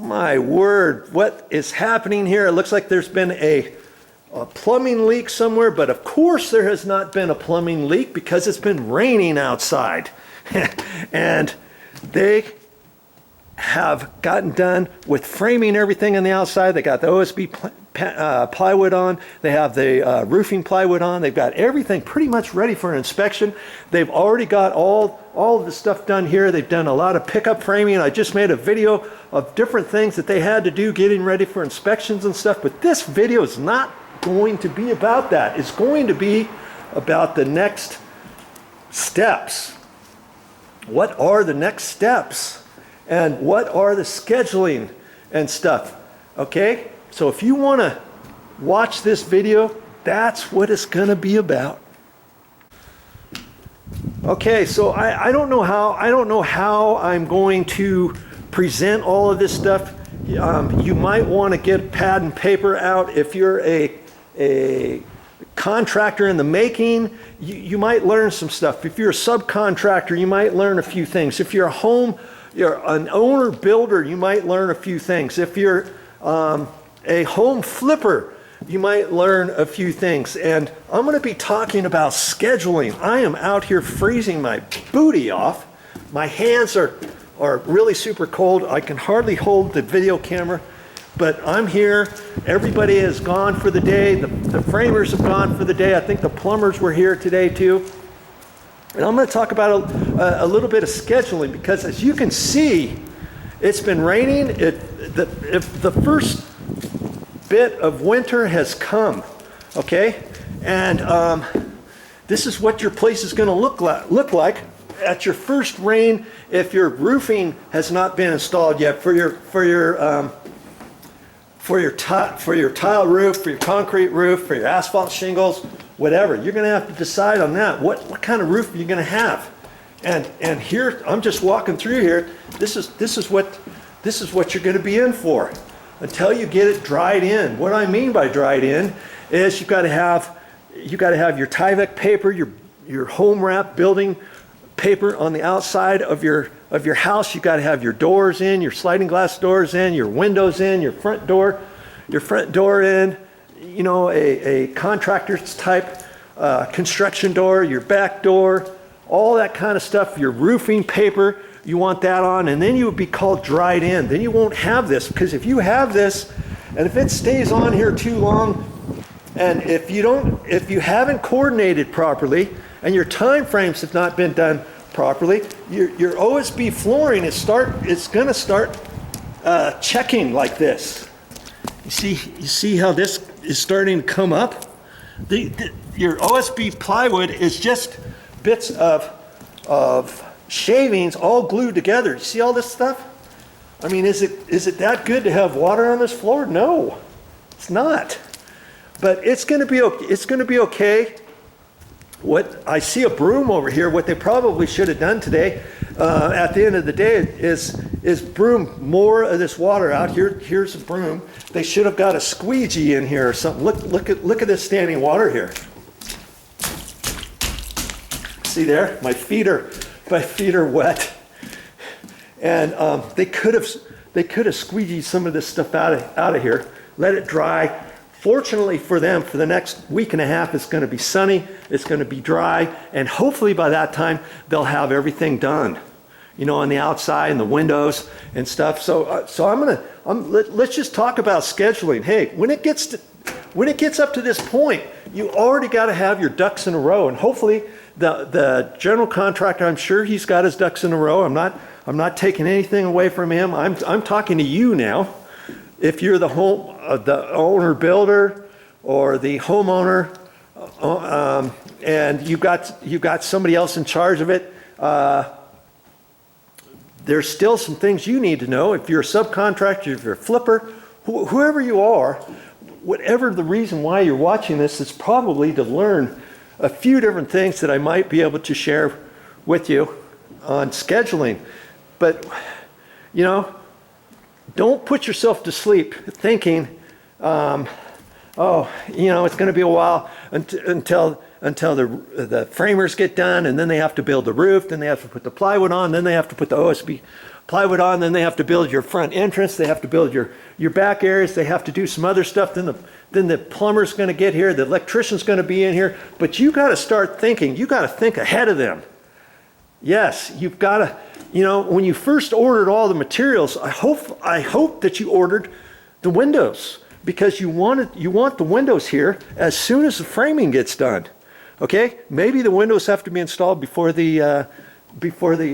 My word, what is happening here? It looks like there's been a plumbing leak somewhere, but of course there has not been a plumbing leak because it's been raining outside. And they have gotten done with framing everything on the outside. They got the OSB plywood on. They have the roofing plywood on. They've got everything pretty much ready for an inspection. They've already got all of the stuff done here. They've done a lot of pickup framing. I just made a video of different things that they had to do getting ready for inspections and stuff, but this video is not going to be about that. It's going to be about the next steps. What are the next steps? And what are the scheduling and stuff? Okay, so if you want to watch this video, that's what it's going to be about. Okay, so I don't know how I'm going to present all of this stuff. You might want to get pad and paper out. If you're a contractor in the making, you might learn some stuff. If you're a subcontractor, you might learn a few things. If you're an owner builder, you might learn a few things. If you're a home flipper, you might learn a few things. And I'm going to be talking about scheduling. I am out here freezing my booty off. My hands are really super cold. I can hardly hold the video camera, but I'm here. Everybody has gone for the day. The framers have gone for the day. I think the plumbers were here today too. And I'm going to talk about a little bit of scheduling, because as you can see, it's been raining. The first bit of winter has come, okay? And this is what your place is going to look like at your first rain if your roofing has not been installed yet for your tile roof, for your concrete roof, for your asphalt shingles, whatever. You're going to have to decide on that. What kind of roof are you going to have? And here I'm just walking through here. This is what you're going to be in for until you get it dried in. What I mean by dried in is you got to have your Tyvek paper, your home wrap building paper on the outside of your house. You got to have your doors in, your sliding glass doors in, your windows in, your front door in. You know, a contractor's type construction door, your back door, all that kind of stuff. Your roofing paper, you want that on, and then you would be called dried in. Then you won't have this, because if you have this, and if it stays on here too long, and if you haven't coordinated properly, and your time frames have not been done properly, your OSB flooring is going to start checking like this. You see how this is starting to come up? Your OSB plywood is just bits of shavings all glued together. You see all this stuff? I mean, is it that good to have water on this floor? No, it's not. But it's going to be okay. It's going to be okay. What I see a broom over here. What they probably should have done today, at the end of the day, is broom more of this water out. Here's a broom. They should have got a squeegee in here or something. Look at this standing water here. See there? My feet are wet, and they could have squeegeed some of this stuff out of here. Let it dry. Fortunately for them, for the next week and a half, it's going to be sunny, it's going to be dry, and hopefully by that time they'll have everything done, you know, on the outside and the windows and stuff. So let's just talk about scheduling. Hey, when it gets up to this point, you already got to have your ducks in a row, and hopefully the general contractor, I'm sure he's got his ducks in a row. I'm not taking anything away from him. I'm talking to you now. If you're the owner builder or the homeowner, and you got somebody else in charge of it, there's still some things you need to know. If you're a subcontractor, if you're a flipper, whoever you are, whatever the reason why you're watching this, it's probably to learn a few different things that I might be able to share with you on scheduling. But, you know, don't put yourself to sleep thinking, oh, you know, it's going to be a while until until the framers get done, and then they have to build the roof, then they have to put the plywood on, then they have to put the OSB plywood on, then they have to build your front entrance, they have to build your back areas, they have to do some other stuff, then the plumber's going to get here, the electrician's going to be in here, but you got to start thinking, you got to think ahead of them. Yes, you've got to, you know, when you first ordered all the materials, I hope that you ordered the windows, because you want the windows here as soon as the framing gets done. Okay, maybe the windows have to be installed before the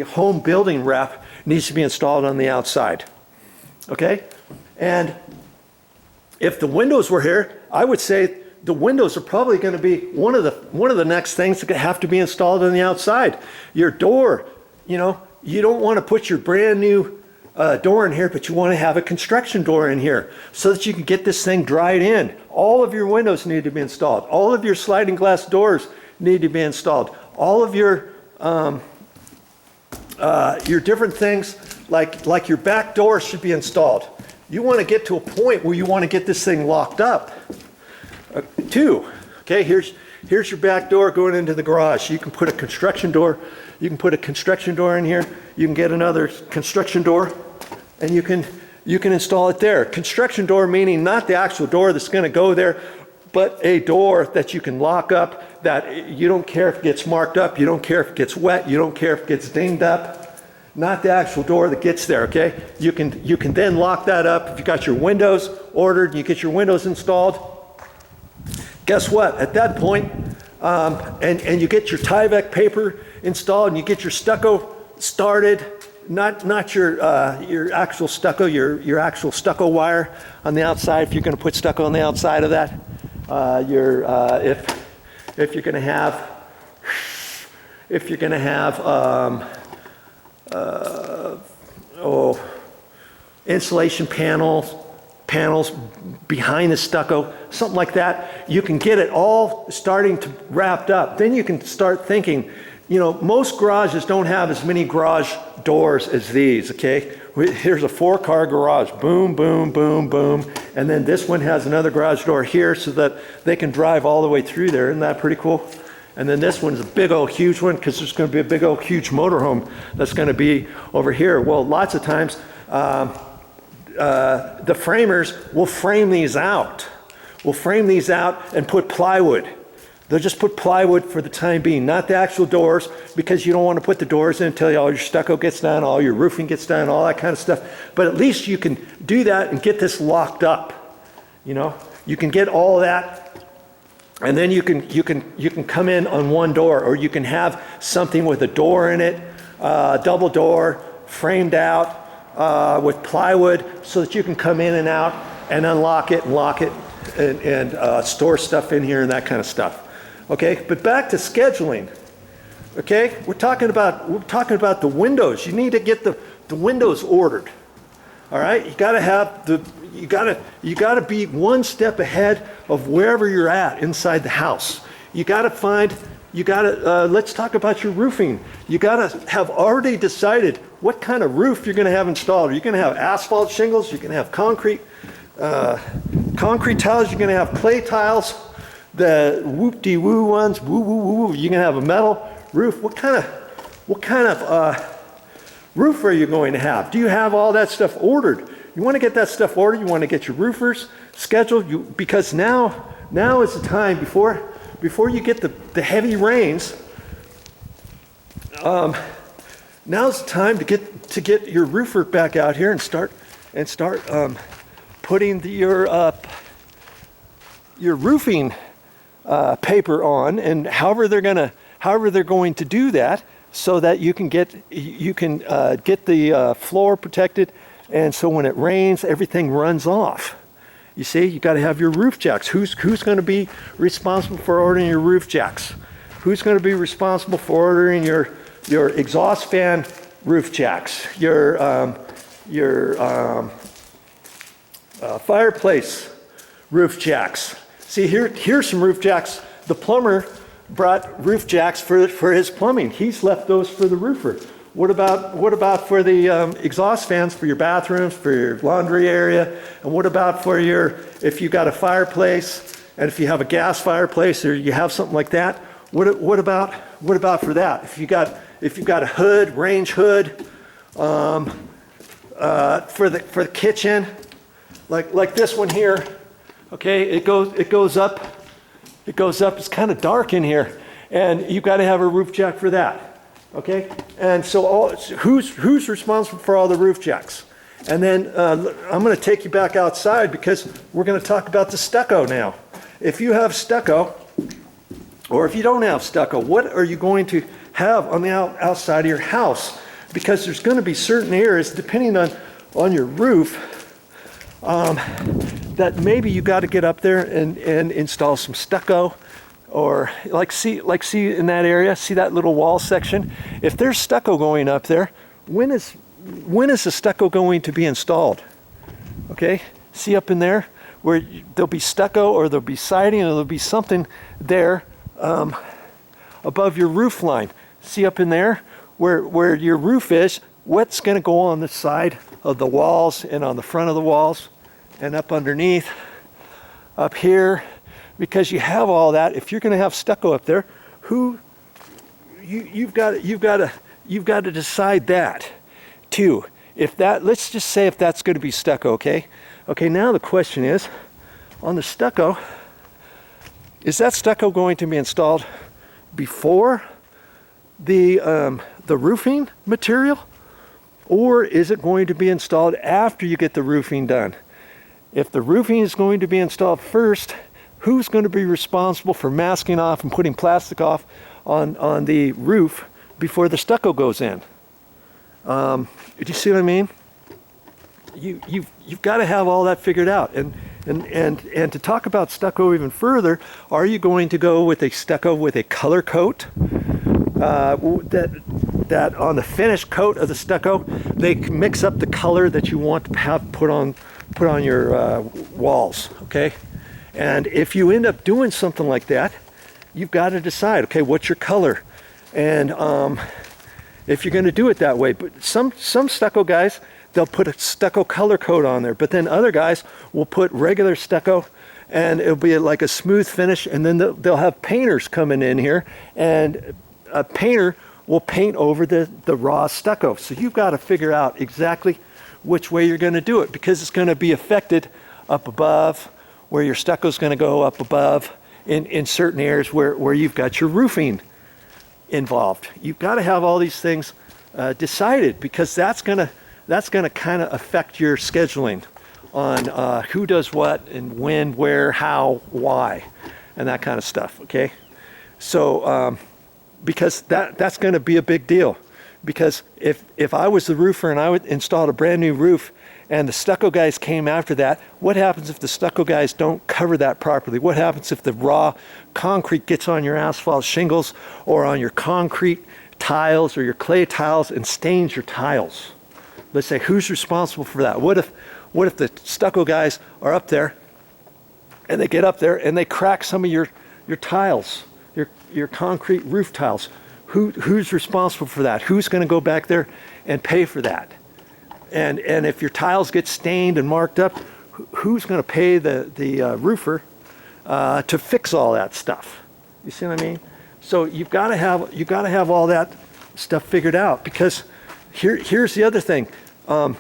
home building wrap needs to be installed on the outside. Okay, and if the windows were here, I would say the windows are probably going to be one of the next things that have to be installed on the outside. Your door, you know, you don't want to put your brand new door in here, but you want to have a construction door in here so that you can get this thing dried in. All of your windows need to be installed. All of your sliding glass doors need to be installed. All of your different things, like your back door, should be installed. You want to get to a point where you want to get this thing locked up. Too. Okay, here's your back door going into the garage. You can put a construction door. You can put a construction door in here. You can get another construction door, and you can install it there. Construction door meaning not the actual door that's going to go there, but a door that you can lock up, that you don't care if it gets marked up, you don't care if it gets wet, you don't care if it gets dinged up. Not the actual door that gets there, okay? You can then lock that up. If you got your windows ordered, you get your windows installed. Guess what? At that point, and you get your Tyvek paper installed, and you get your stucco started. Not your actual stucco, your actual stucco wire on the outside. If you're going to put stucco on the outside of that, if you're going to have insulation panels behind the stucco, something like that, you can get it all starting to wrapped up. Then you can start thinking, you know, most garages don't have as many garage doors as these, okay? Here's a 4-car garage, boom, boom, boom, boom, and then this one has another garage door here so that they can drive all the way through there. Isn't that pretty cool? And then this one's a big old huge one, because there's going to be a big old huge motorhome that's going to be over here. Well, lots of times the framers will frame these out. We'll frame these out and put plywood. They'll just put plywood for the time being, not the actual doors, because you don't want to put the doors in until all your stucco gets done, all your roofing gets done, all that kind of stuff. But at least you can do that and get this locked up. You know, you can get all that, and then you can come in on one door, or you can have something with a door in it, double door, framed out with plywood, so that you can come in and out and unlock it and lock it and store stuff in here and that kind of stuff. Okay, but back to scheduling. Okay, we're talking about the windows. You need to get the windows ordered. All right, you got to have you got to be one step ahead of wherever you're at inside the house. You got to let's talk about your roofing. You got to have already decided what kind of roof you're going to have installed. Are you going to have asphalt shingles? You're going to have concrete tiles. You're going to have clay tiles. The whoop-de-woo ones, woo-woo-woo. You're going to have a metal roof. What kind of roof are you going to have? Do you have all that stuff ordered? You want to get that stuff ordered. You want to get your roofers scheduled, because now is the time before you get the heavy rains. Now's the time to get your roofer back out here and start putting your roofing paper on, and however they're going to do that, so that you can get the floor protected, and so when it rains, everything runs off. You see, you got to have your roof jacks. Who's going to be responsible for ordering your roof jacks? Who's going to be responsible for ordering your exhaust fan roof jacks? Your fireplace roof jacks. See, here's some roof jacks. The plumber brought roof jacks for his plumbing. He's left those for the roofer. What about for the exhaust fans for your bathrooms, for your laundry area? And what about for if you got a fireplace, and if you have a gas fireplace or you have something like that, what about for that? If you've got a hood, range hood, for the kitchen, like this one here, okay, it goes up, it's kind of dark in here, and you've got to have a roof jack for that, okay? And so who's responsible for all the roof jacks? And then I'm going to take you back outside because we're going to talk about the stucco now. If you have stucco, or if you don't have stucco, what are you going to have on the outside of your house? Because there's going to be certain areas, depending on your roof, that maybe you got to get up there and install some stucco, or see in that area, see that little wall section? If there's stucco going up there, when is the stucco going to be installed? Okay, see up in there where there'll be stucco, or there'll be siding, or there'll be something there above your roof line. See up in there where your roof is, what's going to go on the side of the walls and on the front of the walls and up underneath, up here, because you have all that. If you're going to have stucco up there, you've got to decide that too. Let's just say if that's going to be stucco, okay? Okay, now the question is, on the stucco, is that stucco going to be installed before the roofing material, or is it going to be installed after you get the roofing done? If the roofing is going to be installed first, who's going to be responsible for masking off and putting plastic off on the roof before the stucco goes in? Do you see what I mean? You've got to have all that figured out. And to talk about stucco even further, are you going to go with a stucco with a color coat? That on the finished coat of the stucco, they mix up the color that you want to have put on your walls, okay? And if you end up doing something like that, you've got to decide, okay, what's your color? And if you're going to do it that way. But some stucco guys, they'll put a stucco color coat on there, but then other guys will put regular stucco, and it'll be like a smooth finish, and then they'll have painters coming in here, and a painter will paint over the raw stucco. So you've got to figure out exactly which way you're going to do it, because it's going to be affected up above, where your stucco is going to go up above in certain areas where you've got your roofing involved. You've got to have all these things decided, because that's going to kind of affect your scheduling on who does what and when, where, how, why, and that kind of stuff, okay? So because that's going to be a big deal. Because if I was the roofer and I would install a brand new roof and the stucco guys came after that, what happens if the stucco guys don't cover that properly? What happens if the raw concrete gets on your asphalt shingles or on your concrete tiles or your clay tiles and stains your tiles? Let's say, who's responsible for that? What if the stucco guys are up there and they get up there and they crack some of your tiles, your concrete roof tiles? Who's responsible for that? Who's going to go back there and pay for that? And if your tiles get stained and marked up, who's going to pay the roofer to fix all that stuff? You see what I mean? So you've got to have all that stuff figured out, because here's the other thing.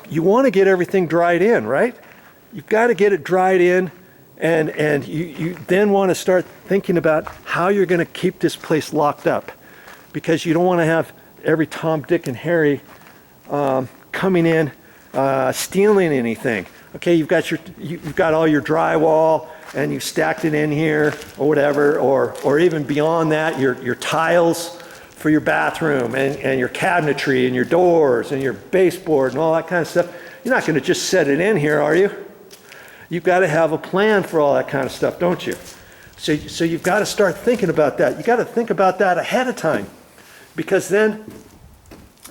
You want to get everything dried in, right? You've got to get it dried in, and you then want to start thinking about how you're going to keep this place locked up, because you don't want to have every Tom, Dick, and Harry coming in stealing anything. Okay, you've got all your drywall and you've stacked it in here or whatever, or even beyond that, your tiles for your bathroom and your cabinetry and your doors and your baseboard and all that kind of stuff. You're not going to just set it in here, are you? You've got to have a plan for all that kind of stuff, don't you? So you've got to start thinking about that. You've got to think about that ahead of time, because then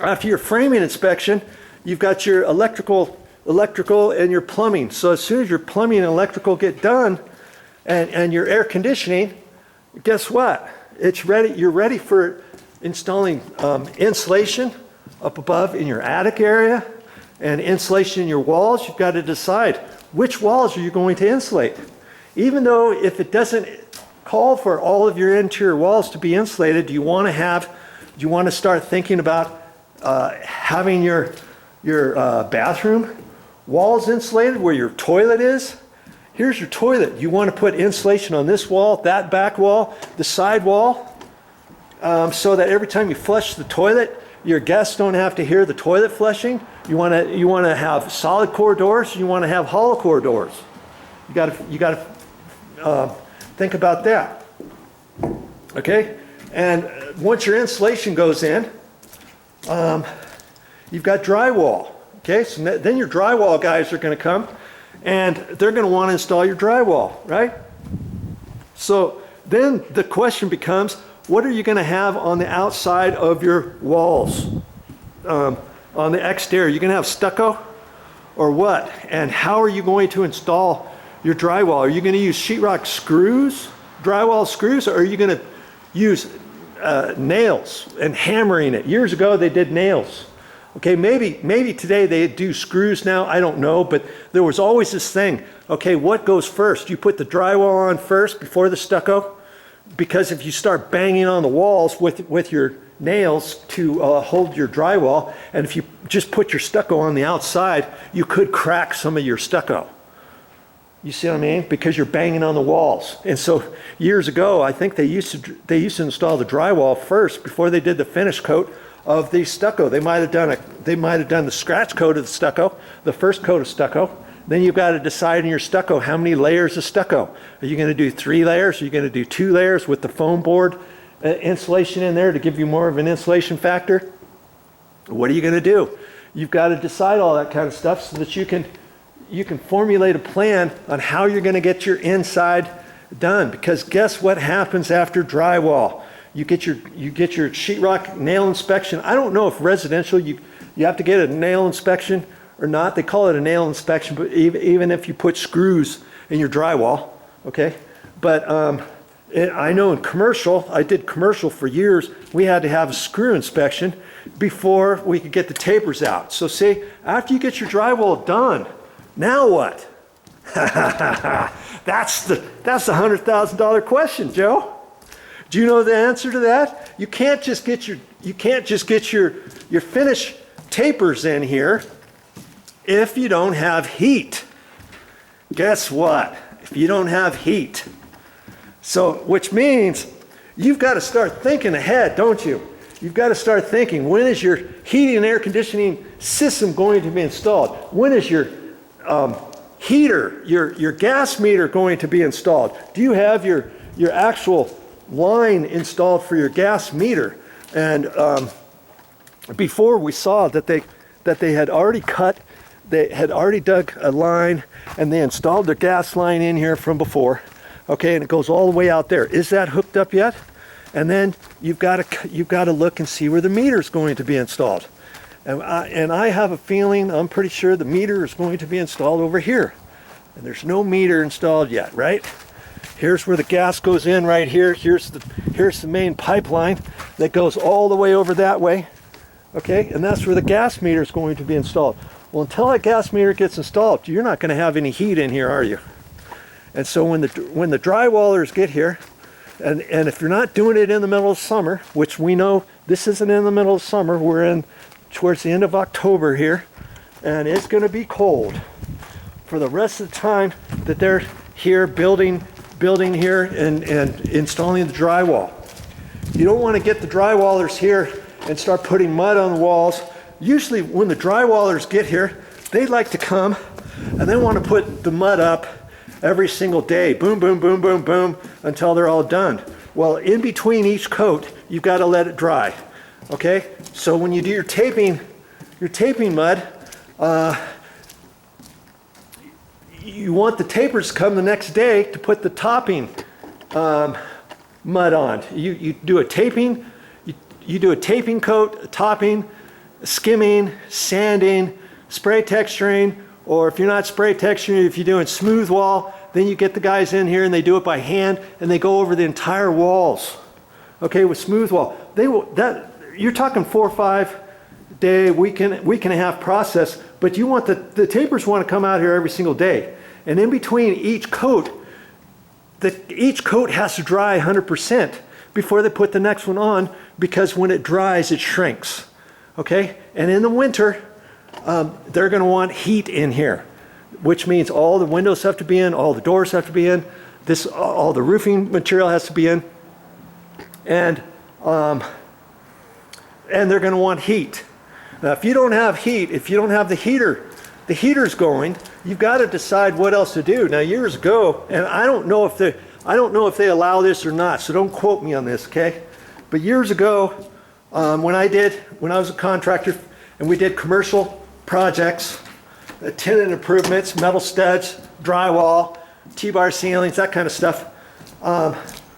after your framing inspection, you've got your electrical and your plumbing. So as soon as your plumbing and electrical get done and your air conditioning, guess what? It's ready. You're ready for installing insulation up above in your attic area and insulation in your walls. You've got to decide which walls are you going to insulate. Even though if it doesn't call for all of your interior walls to be insulated, do you want to start thinking about having your bathroom walls insulated where your toilet is? Here's your toilet. You want to put insulation on this wall, that back wall, the side wall, so that every time you flush the toilet, your guests don't have to hear the toilet flushing. You want to have solid core doors. You want to have hollow core doors. You got to think about that. Okay, and once your insulation goes in, you've got drywall. Okay, so then your drywall guys are going to come, and they're going to want to install your drywall, right? So then the question becomes, what are you going to have on the outside of your walls? On the exterior, you're going to have stucco or what? And how are you going to install your drywall? Are you going to use sheetrock screws, drywall screws, or are you going to use nails and hammering it? Years ago, they did nails. Okay, maybe today they do screws now, I don't know, but there was always this thing, okay, what goes first? You put the drywall on first before the stucco? Because if you start banging on the walls with your nails to hold your drywall, and if you just put your stucco on the outside, you could crack some of your stucco. You see what I mean? Because you're banging on the walls. And so years ago, I think they used to install the drywall first before they did the finish coat of the stucco. They might have done the scratch coat of the stucco, the first coat of stucco. Then you've got to decide in your stucco how many layers of stucco. Are you going to do 3 layers? Are you going to do 2 layers with the foam board insulation in there to give you more of an insulation factor? What are you going to do? You've got to decide all that kind of stuff so that you can formulate a plan on how you're going to get your inside done. Because guess what happens after drywall? You get your sheetrock nail inspection. I don't know if residential you have to get a nail inspection or not. They call it a nail inspection, but even if you put screws in your drywall, okay? But I know in commercial, I did commercial for years, we had to have a screw inspection before we could get the tapers out. So see, after you get your drywall done, now what? That's the $100,000 question, Joe. Do you know the answer to that? You can't just get your finish tapers in here if you don't have heat. Guess what? If you don't have heat. So, which means you've got to start thinking ahead, don't you? You've got to start thinking, when is your heating and air conditioning system going to be installed? When is your heater, your gas meter going to be installed? Do you have your actual line installed for your gas meter? And before we saw that they had already they had already dug a line and they installed their gas line in here from before. Okay, and it goes all the way out there. Is that hooked up yet? And then you've got to look and see where the meter is going to be installed. And I have a feeling, I'm pretty sure the meter is going to be installed over here. And there's no meter installed yet, right? Here's where the gas goes in right here. Here's the main pipeline that goes all the way over that way. Okay, and that's where the gas meter is going to be installed. Well, until that gas meter gets installed, you're not going to have any heat in here, are you? And so when the drywallers get here, and if you're not doing it in the middle of summer, which we know this isn't in the middle of summer, we're in towards the end of October here, and it's going to be cold for the rest of the time that they're here building here and installing the drywall. You don't want to get the drywallers here and start putting mud on the walls. Usually when the drywallers get here, they like to come and they want to put the mud up every single day. Boom, boom, boom, boom, boom, until they're all done. Well, in between each coat, you've got to let it dry. Okay? So when you do your taping mud, you want the tapers to come the next day to put the topping mud on. You do a taping, you do a taping coat, a topping, skimming, sanding, spray texturing, or if you're not spray texturing, if you're doing smooth wall, then you get the guys in here and they do it by hand and they go over the entire walls. Okay, with smooth wall. You're talking 4 or 5 day, week and a half process, but you want the tapers want to come out here every single day. And in between each coat, each coat has to dry 100% before they put the next one on, because when it dries, it shrinks. Okay? And in the winter, they're going to want heat in here, which means all the windows have to be in, all the doors have to be in, all the roofing material has to be in, and they're going to want heat. Now, if you don't have heat, if you don't have the heaters going, you've got to decide what else to do. Now, years ago, and I don't know if they allow this or not, so don't quote me on this, okay? But years ago, when I was a contractor and we did commercial projects, tenant improvements, metal studs, drywall, T-bar ceilings, that kind of stuff,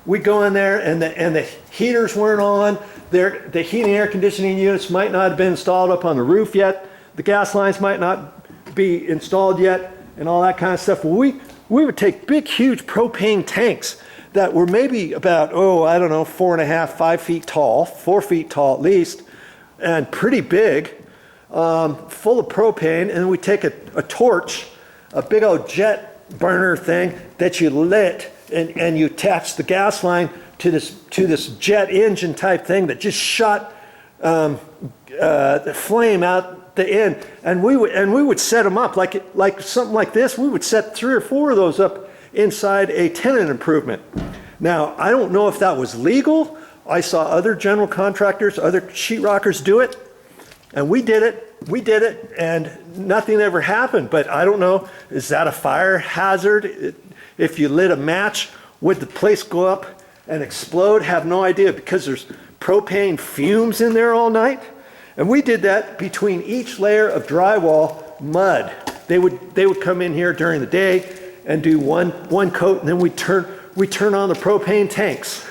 we'd go in there and the heaters weren't on. The heating and air conditioning units might not have been installed up on the roof yet. The gas lines might not be installed yet, and all that kind of stuff. Well, we would take big, huge propane tanks that were maybe about, I don't know, 4.5, 5 feet tall, 4 feet tall at least, and pretty big, full of propane, and we'd take a torch, a big old jet burner thing that you lit, and you attach the gas line to this jet engine type thing that just shot the flame out the end, and we would set them up like something like this. We would set 3 or 4 of those up inside a tenant improvement. Now, I don't know if that was legal. I saw other general contractors, other sheetrockers do it, and we did it, and nothing ever happened. But I don't know, is that a fire hazard? If you lit a match, would the place go up and explode? Have no idea, because there's propane fumes in there all night. And we did that between each layer of drywall mud. They would come in here during the day and do one coat, and then we turn on the propane tanks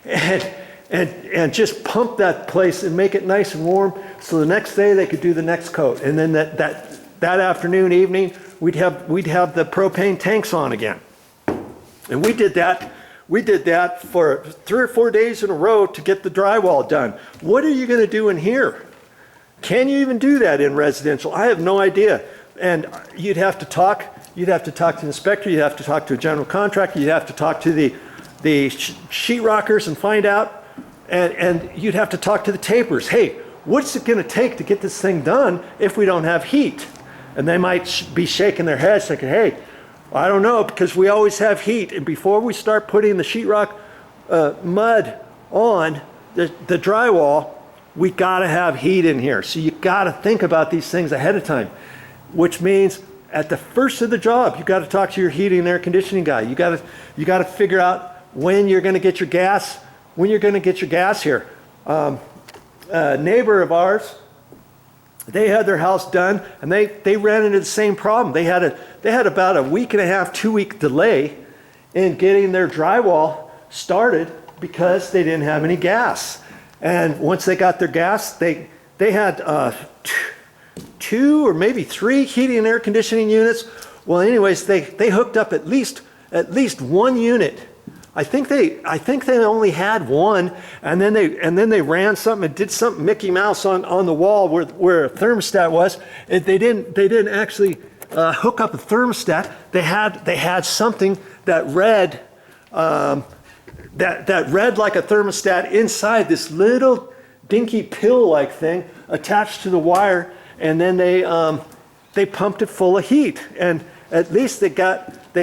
and just pump that place and make it nice and warm, so the next day they could do the next coat. And then that afternoon, evening, we'd have the propane tanks on again. And we did that for 3 or 4 days in a row to get the drywall done. What are you going to do in here? Can you even do that in residential? I have no idea. And you'd have to talk to the inspector, you'd have to talk to a general contractor, you'd have to talk to the sheetrockers and find out, and you'd have to talk to the tapers. Hey, what's it going to take to get this thing done if we don't have heat? And they might be shaking their heads thinking, hey, I don't know, because we always have heat, and before we start putting the sheetrock mud on the drywall, we got to have heat in here. So you got to think about these things ahead of time, which means at the first of the job, you got to talk to your heating and air conditioning guy. You got to figure out when you're going to get your gas. When you're going to get your gas here. A neighbor of ours, they had their house done, and they ran into the same problem. They had about a 1.5, 2 week delay in getting their drywall started because they didn't have any gas. And once they got their gas, they had 2 or maybe 3 heating and air conditioning units. Well, anyways, they hooked up at least 1 unit. I think they only had 1, and then they ran something and did something Mickey Mouse on the wall where a thermostat was. And they didn't actually hook up a thermostat. They had something that read that read like a thermostat inside this little dinky pill-like thing attached to the wire, and then they pumped it full of heat. And at least they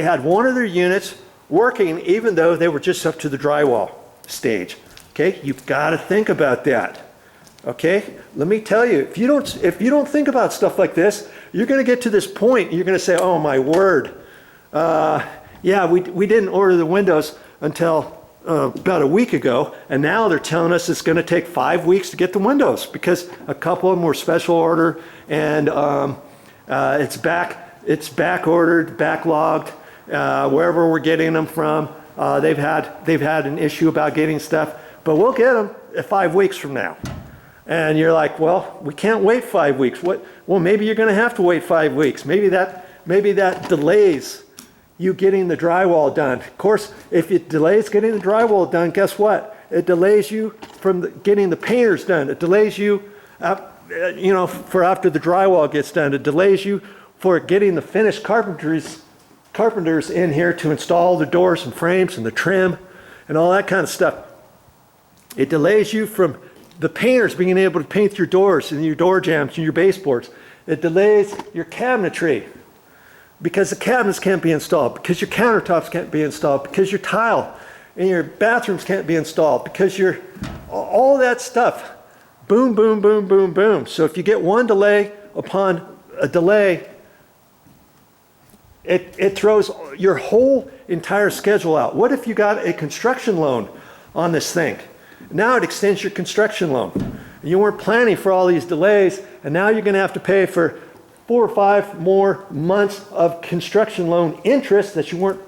had 1 of their units working, even though they were just up to the drywall stage. Okay, you've got to think about that. Okay, let me tell you, if you don't think about stuff like this, you're going to get to this point. You're going to say, "Oh my word, yeah, we didn't order the windows until about a week ago, and now they're telling us it's going to take 5 weeks to get the windows because a couple of them were special order, and it's back ordered, backlogged." Wherever we're getting them from, they've had an issue about getting stuff, but we'll get them 5 weeks from now. And you're like, well, we can't wait 5 weeks. What? Well, maybe you're going to have to wait 5 weeks. Maybe that delays you getting the drywall done. Of course, if it delays getting the drywall done, guess what? It delays you from getting the painters done. It delays you, for after the drywall gets done. It delays you for getting the finished carpentry carpenters in here to install the doors and frames and the trim and all that kind of stuff. It delays you from the painters being able to paint your doors and your door jambs and your baseboards. It delays your cabinetry because the cabinets can't be installed, because your countertops can't be installed, because your tile in your bathrooms can't be installed, because your all that stuff. Boom, boom, boom, boom, boom. So if you get one delay upon a delay, it throws your whole entire schedule out. What if you got a construction loan on this thing? Now it extends your construction loan. You weren't planning for all these delays, and now you're going to have to pay for 4 or 5 more months of construction loan interest that you weren't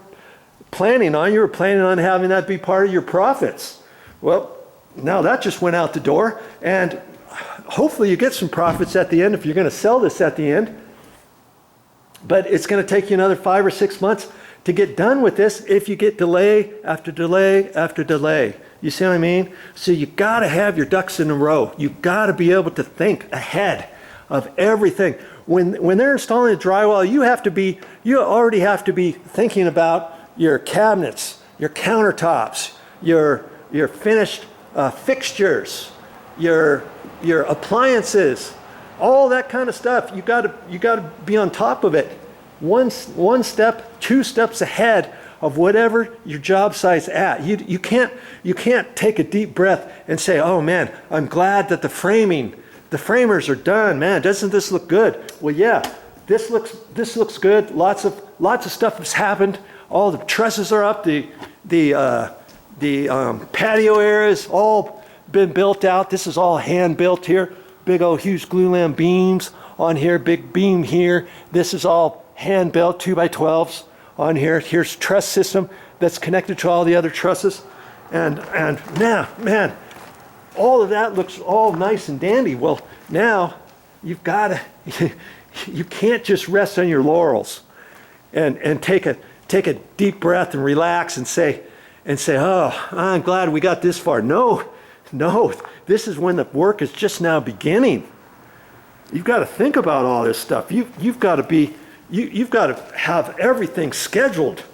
planning on. You were planning on having that be part of your profits. Well, now that just went out the door, and hopefully you get some profits at the end if you're going to sell this at the end. But it's going to take you another 5 or 6 months to get done with this if you get delay after delay after delay. You see what I mean? So you got to have your ducks in a row. You got to be able to think ahead of everything. When they're installing a drywall, you already have to be thinking about your cabinets, your countertops, your finished fixtures, your appliances, all that kind of stuff. You got to be on top of it. One step, 2 steps ahead of whatever your job site's at. You can't take a deep breath and say, oh man, I'm glad that the framers are done. Man, doesn't this look good? Well, yeah, this looks good. Lots of stuff has happened. All the trusses are up. The patio areas all been built out. This is all hand built here. Big old huge glulam beams on here. Big beam here. This is all hand built 2x12s on here. Here's truss system that's connected to all the other trusses, and now, man, all of that looks all nice and dandy. Well, now you've got to, you can't just rest on your laurels and take a deep breath and relax and say, oh, I'm glad we got this far. No, this is when the work is just now beginning. You've got to think about all this stuff. You've got to have everything scheduled,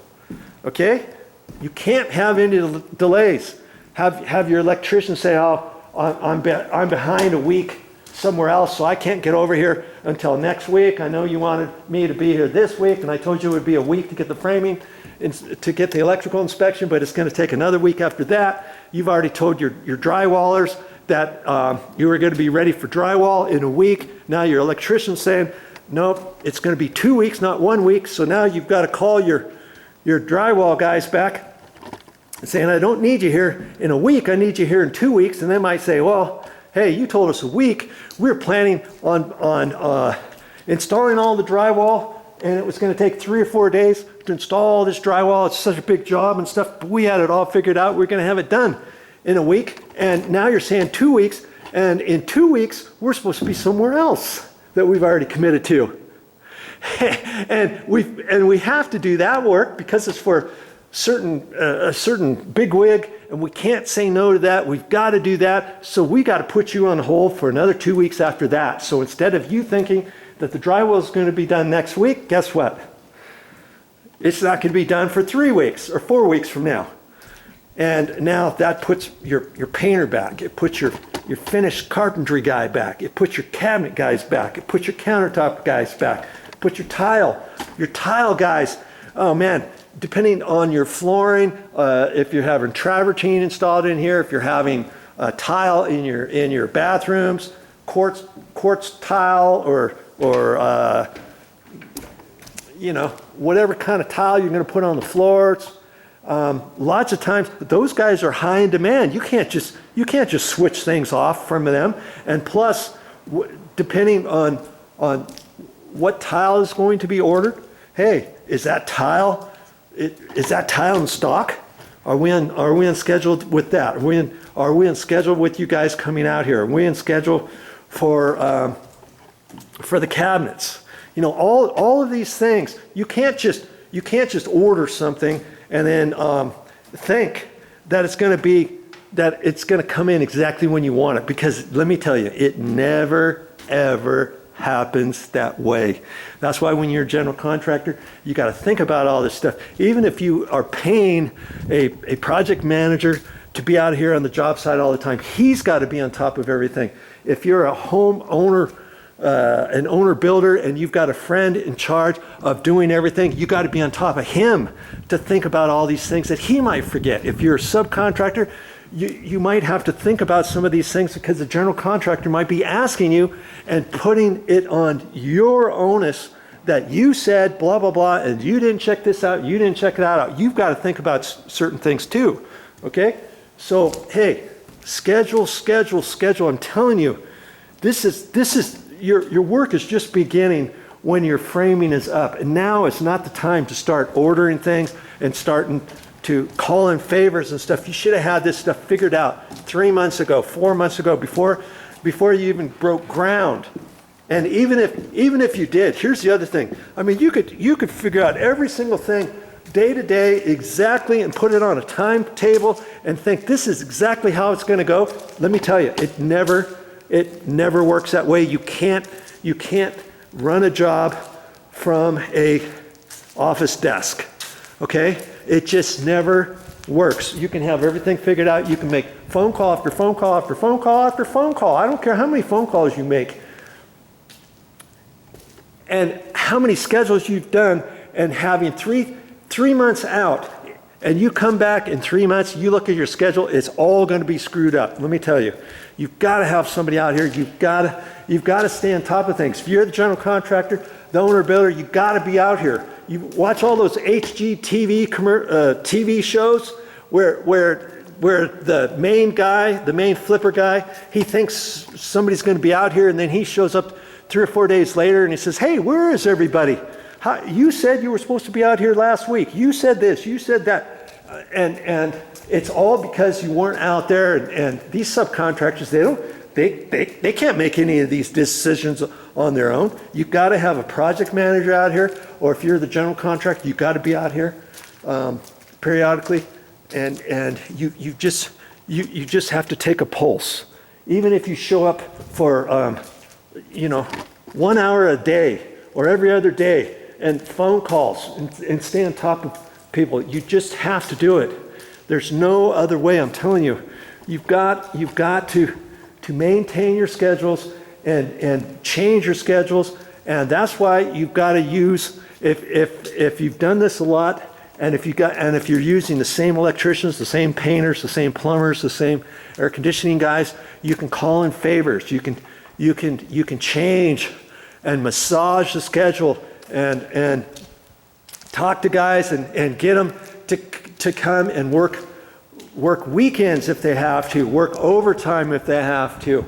okay? You can't have any delays. Have your electrician say, oh, I'm behind a week somewhere else, so I can't get over here until next week. I know you wanted me to be here this week, and I told you it would be a week to get the framing, to get the electrical inspection, but it's going to take another week after that. You've already told your drywallers that you were going to be ready for drywall in a week. Now your electrician's saying, nope, it's going to be 2 weeks, not 1 week. So now you've got to call your drywall guys back and saying, I don't need you here in a week, I need you here in 2 weeks. And they might say, well, hey, you told us a week. We're planning on installing all the drywall, and it was going to take 3 or 4 days to install all this drywall. It's such a big job and stuff. But we had it all figured out. We're going to have it done in a week. And now you're saying 2 weeks, and in 2 weeks, we're supposed to be somewhere else that we've already committed to. and we have to do that work because it's for a certain bigwig, and we can't say no to that. We've got to do that. So we got to put you on hold for another 2 weeks after that. So instead of you thinking that the drywall is going to be done next week, guess what? It's not going to be done for 3 weeks or 4 weeks from now. And now that puts your painter back. It puts your finished carpentry guy back. It puts your cabinet guys back. It puts your countertop guys back. It puts your tile guys. Oh man, depending on your flooring, if you're having travertine installed in here, if you're having tile in your bathrooms, quartz tile or whatever kind of tile you're going to put on the floors. Lots of times those guys are high in demand. You can't just switch things off from them. And plus, depending on what tile is going to be ordered, hey, is that tile in stock? Are we on schedule with that? Are we on schedule with you guys coming out here? Are we on schedule for the cabinets? All of these things. You can't just order something and then think that it's going to come in exactly when you want it, because let me tell you, it never, ever, happens that way. That's why when you're a general contractor, you got to think about all this stuff. Even if you are paying a project manager to be out here on the job site all the time, he's got to be on top of everything. If you're a homeowner, an owner builder, and you've got a friend in charge of doing everything, you got to be on top of him to think about all these things that he might forget. If you're a subcontractor, you might have to think about some of these things because the general contractor might be asking you and putting it on your onus that you said blah, blah, blah, and you didn't check this out, you didn't check that out. You've got to think about certain things too, okay? So, hey, schedule. I'm telling you, your work is just beginning when your framing is up. And now is not the time to start ordering things and starting to call in favors and stuff. You should have had this stuff figured out 3 months ago, 4 months ago, before you even broke ground. And even if you did, here's the other thing. I mean, you could figure out every single thing day to day exactly and put it on a timetable and think this is exactly how it's going to go. Let me tell you, it never works that way. You can't run a job from a office desk. Okay? It just never works. You can have everything figured out. You can make phone call after phone call after phone call after phone call. I don't care how many phone calls you make and how many schedules you've done, and having three months out, and you come back in 3 months, you look at your schedule, it's all going to be screwed up. Let me tell you, you've got to have somebody out here. You've got to stay on top of things. If you're the general contractor, the owner builder, you've got to be out here. You watch all those HGTV TV shows where the main guy, the main flipper guy, he thinks somebody's going to be out here, and then he shows up 3 or 4 days later and he says, hey, where is everybody? You said you were supposed to be out here last week. You said this, you said that. And it's all because you weren't out there. And these subcontractors, they can't make any of these decisions on their own. You've got to have a project manager out here, or if you're the general contractor, you've got to be out here periodically. And you just have to take a pulse. Even if you show up for 1 hour a day or every other day, and phone calls and stay on top of people. You just have to do it. There's no other way. I'm telling you, you've got to maintain your schedules and change your schedules. And that's why you've got to use, if you've done this a lot, and if you're using the same electricians, the same painters, the same plumbers, the same air conditioning guys, you can call in favors. You can change and massage the schedule and talk to guys and get them to come and work weekends if they have to, work overtime if they have to.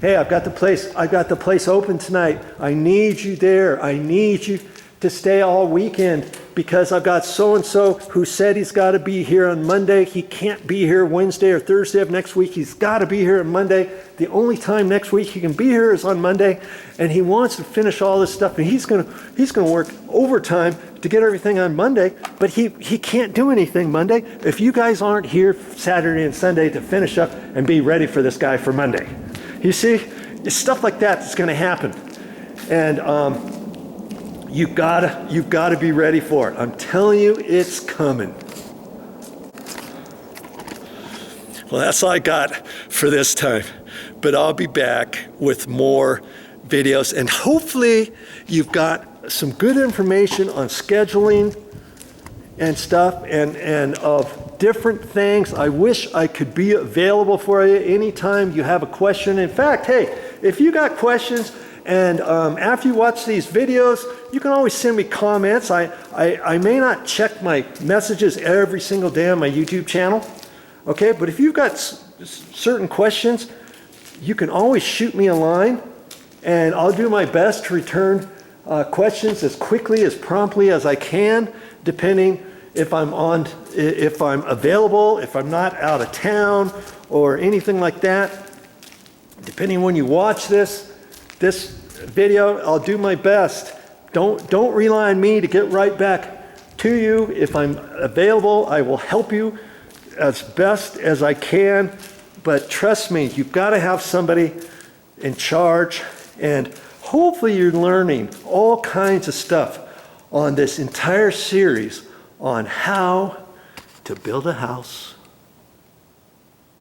Hey, I've got the place open tonight. I need you there. I need you to stay all weekend because I've got so-and-so who said he's got to be here on Monday. He can't be here Wednesday or Thursday of next week. He's got to be here on Monday. The only time next week he can be here is on Monday, and he wants to finish all this stuff, and he's gonna work overtime to get everything on Monday, but he can't do anything Monday if you guys aren't here Saturday and Sunday to finish up and be ready for this guy for Monday. You see, it's stuff like that that's gonna happen, and you've gotta be ready for it. I'm telling you, it's coming. Well, that's all I got for this time, but I'll be back with more videos, and hopefully you've got some good information on scheduling and stuff and of different things. I wish I could be available for you anytime you have a question. In fact, hey, if you got questions and after you watch these videos, you can always send me comments. I may not check my messages every single day on my YouTube channel, okay? But if you've got certain questions, you can always shoot me a line, and I'll do my best to return questions as quickly, as promptly as I can, depending if I'm available, if I'm not out of town, or anything like that. Depending when you watch this video, I'll do my best. Don't rely on me to get right back to you. If I'm available, I will help you as best as I can. But trust me, you've got to have somebody in charge, and hopefully you're learning all kinds of stuff on this entire series on how to build a house